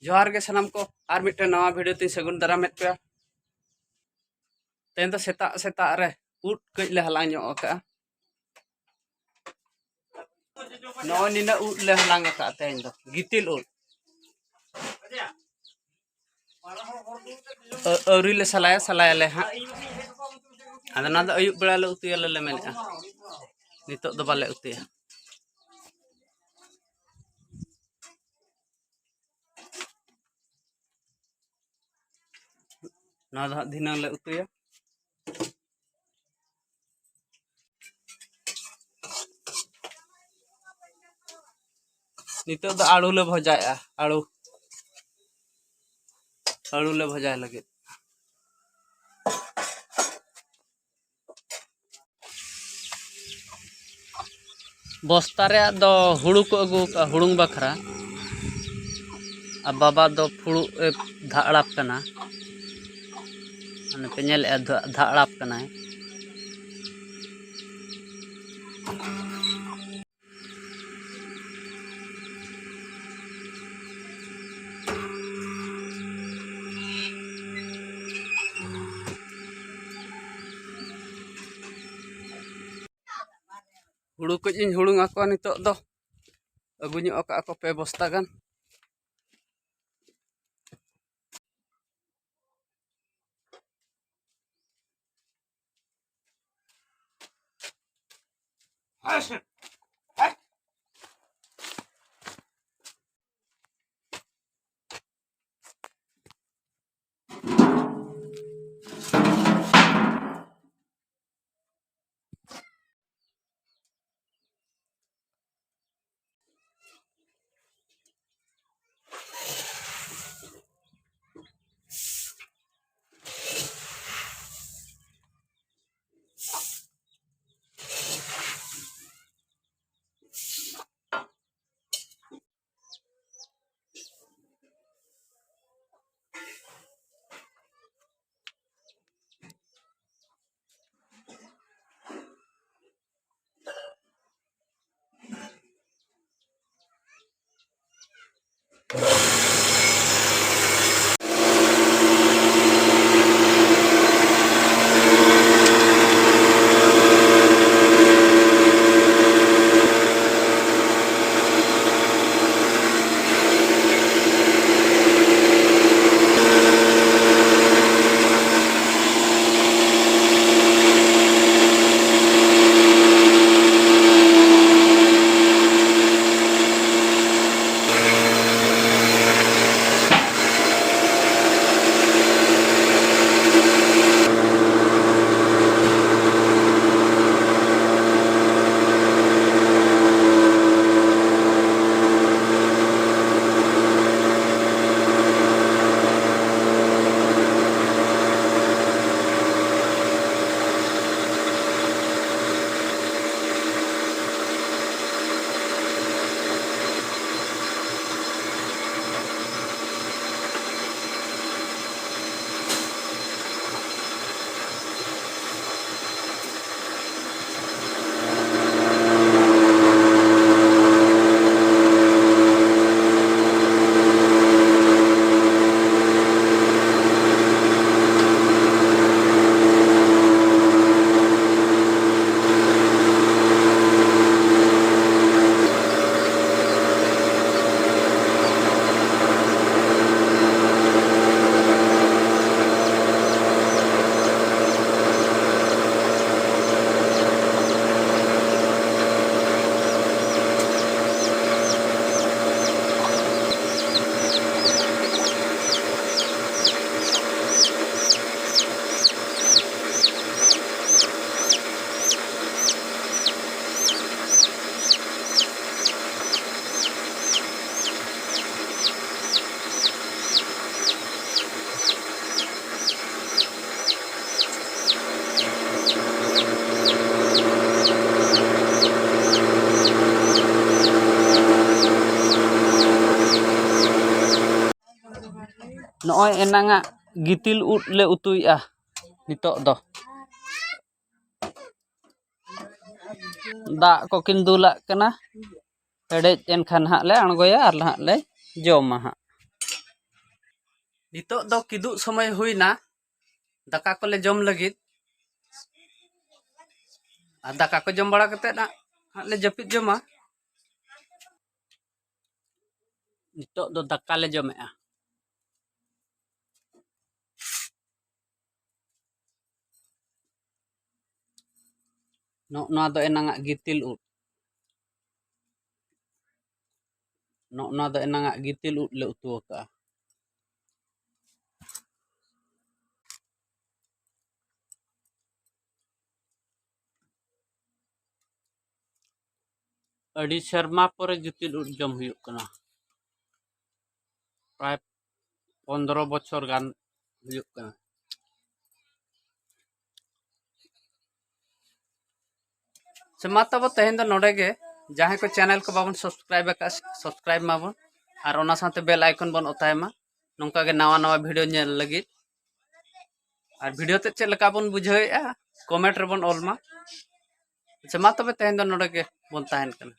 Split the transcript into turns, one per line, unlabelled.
जोहार के सलाम को आर मिट्टे नवा वीडियो ती सगुन दारामेद पे तेन तो सेता सेता रे उट कई ले हलांग ᱧᱚᱜ ᱟᱠᱟᱜᱼᱟ ᱱᱚᱜᱼᱚᱭ ᱱᱤᱱᱟᱹᱜ ᱩᱫ ᱞᱮ ᱦᱟᱞᱟᱝ ᱟᱠᱟᱜᱼᱟ ᱛᱮᱦᱮᱧ ᱫᱚ ᱜᱤᱛᱤᱞ ᱩᱫ ᱟᱹᱣᱨᱤ ᱞᱮ ᱥᱟᱞᱟᱭᱟᱞᱮ ᱦᱟᱸᱜ ᱟᱫᱚ ᱚᱱᱟ ᱫᱚ ᱟᱹᱭᱩᱵ ᱵᱮᱲᱟ ᱞᱮ ᱩᱛᱩᱭᱟᱞᱮ ᱞᱮ ᱢᱮᱱᱮᱜᱼᱟ ᱱᱤᱛᱚᱜ ᱫᱚ ᱵᱟᱞᱮ ᱩᱛᱩᱭᱟ ᱱᱚᱣᱟ ᱫᱚ ᱦᱟᱸᱜ ᱫᱷᱤᱱᱟᱹᱝ ᱞᱮ ᱩᱛᱩᱭᱟ नितो दो आलू ले भजाया आलू ले भजाय लगे बस्ता रे दो हुड़ू को अगू का हुड़ुंग बखरा अब बाबा दो फुड़ू धाड़ाप कना माने पे नेल धाड़ाप कना है हुड़ू को इन हुड़ुंग आको नितो दो अगू ᱧᱚᱜ आका को पे बस्ता गान नॉय एनांगा गितिल उड ले उतुइया नितो दो दा को किन दुला कना हेडेज एनखान हां ले अणगोया आर हां ले जोमा हां नितोग दो किदुग समय हुईना दाका कोले जम लगित और दाका को जम बड़ा कते ना ले जपित जमा नितोग दो दाका ले जमेआ नोना दो एनांगा गितिल उद नोना दो एनांगा गितिल उद ले उतु का अड़ी शर्मा पर गितिल उद जम हुयुग कना प्राय 15 बछर गान हुयुग कना से मा तब तेहन दो नोडे गे जहां को चैनल को बाबन सब्सक्राइब माबन और ओना साथे बेल आइकन बन ओतायमा नोंका गे नवा नवा वीडियो नेल लगी और वीडियो ते चेक लका बन बुझाएआ कमेंट रे बन ऑलमा से मा तब तेहन दो नोडे गे बन ताहेन कना।